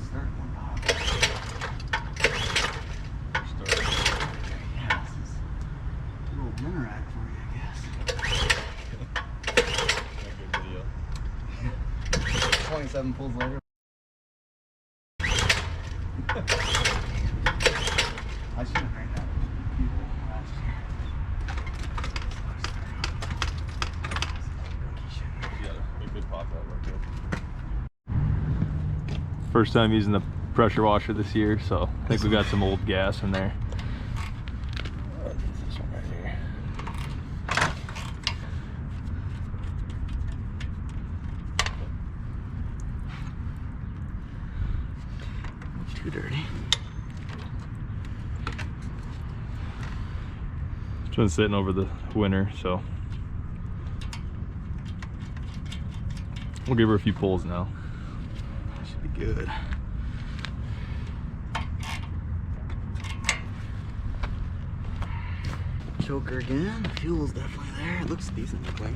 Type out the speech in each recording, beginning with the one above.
start one dog. Yeah, this is a little dinner rack for you, I guess. Good video. 27 pulls later. I should have made that people last year. Yeah, a good pop out right there. First time using the pressure washer this year, so I think we got some old gas in there. This one right here. Too dirty. It's been sitting over the winter, so we'll give her a few pulls now. That should be good. Choker again. The fuel's definitely there. It looks decent that way.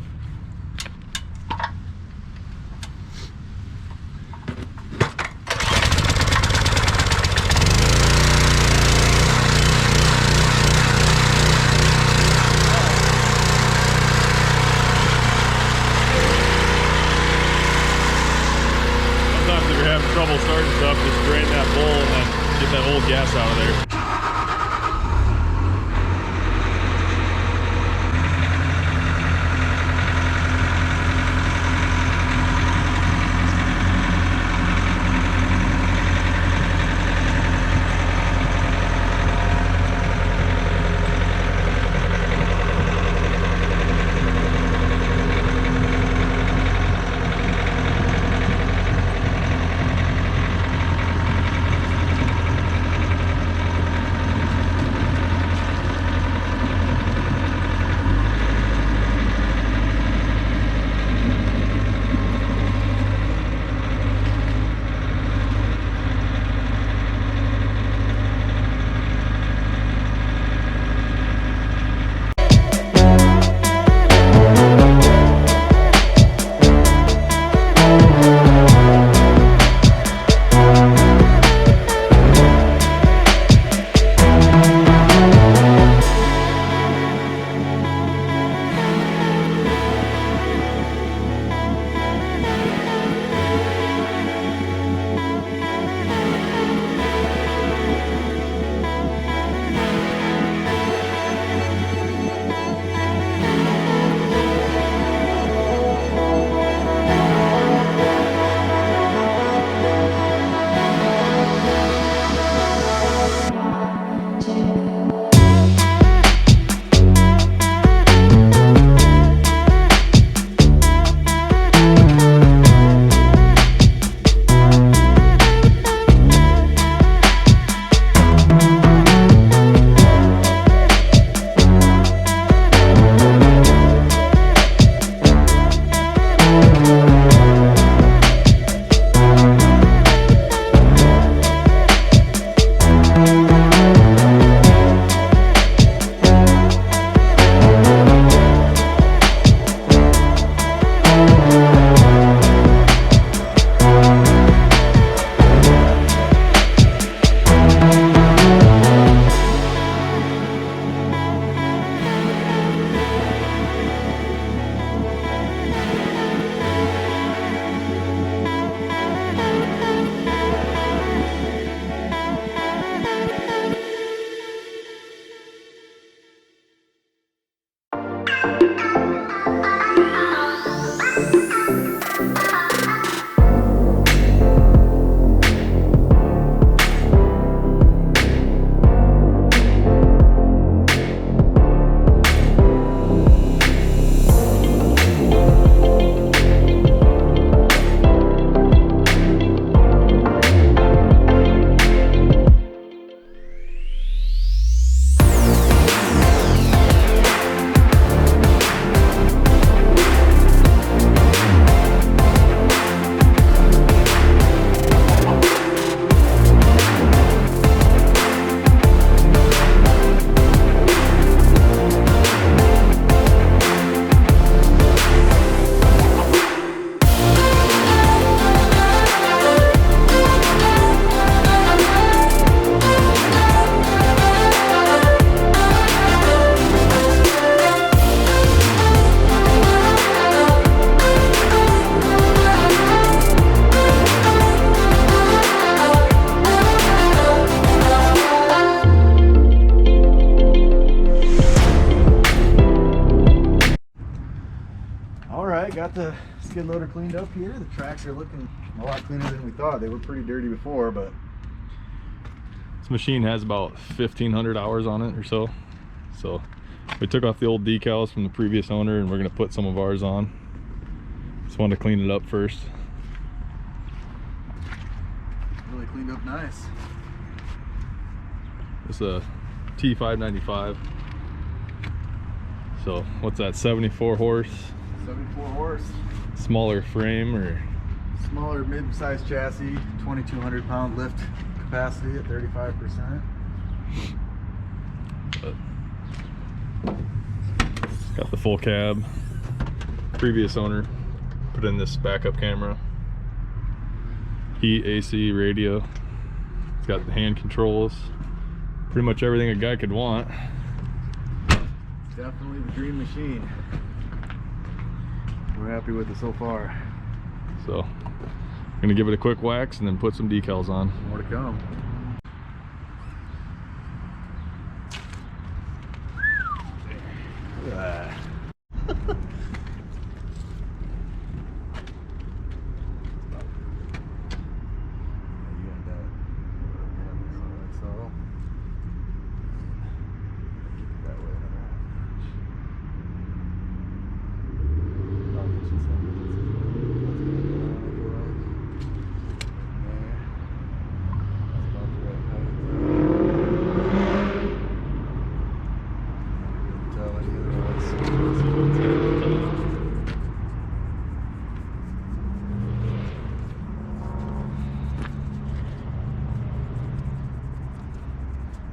Sometimes if you're having trouble starting stuff, just drain that bowl and then get that old gas out of there. got the skid loader cleaned up here. The tracks are looking a lot cleaner than we thought. They were pretty dirty before, but this machine has about 1,500 hours on it or so. So we took off the old decals from the previous owner and we're gonna put some of ours on. Just wanted to clean it up first. really cleaned up nice. It's a T595. So what's that, 74 horse? 74 horse. Smaller frame or? Smaller mid-sized chassis, 2,200 pound lift capacity at 35%. Got the full cab. Previous owner put in this backup camera. Heat, AC, radio. It's got the hand controls. Pretty much everything a guy could want. Definitely the dream machine. We're happy with it so far. So I'm gonna give it a quick wax and then put some decals on. More to come. Look at that.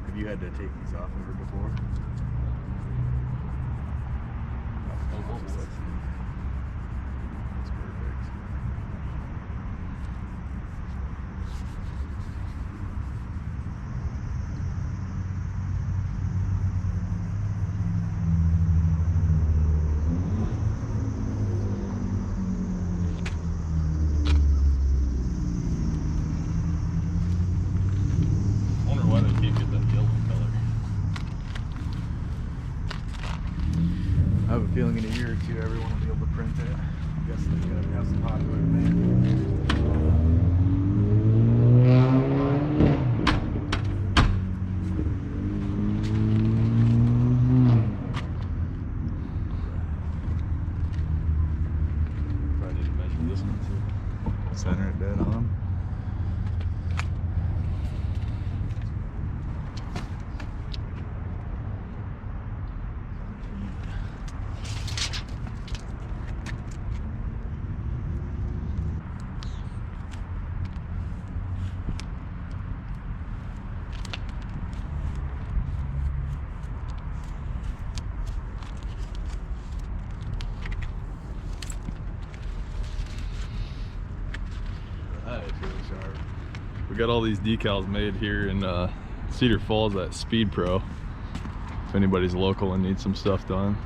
Have you had to take these off ever before? That's perfect. Wonder why they can't get that yellow color. I have a feeling in a year or two everyone will be able to print it. I guess they're going to have some popular demand. Probably need to measure this one too. Center it dead on. That is really sharp. We got all these decals made here in Cedar Falls at Speed Pro. If anybody's local and needs some stuff done.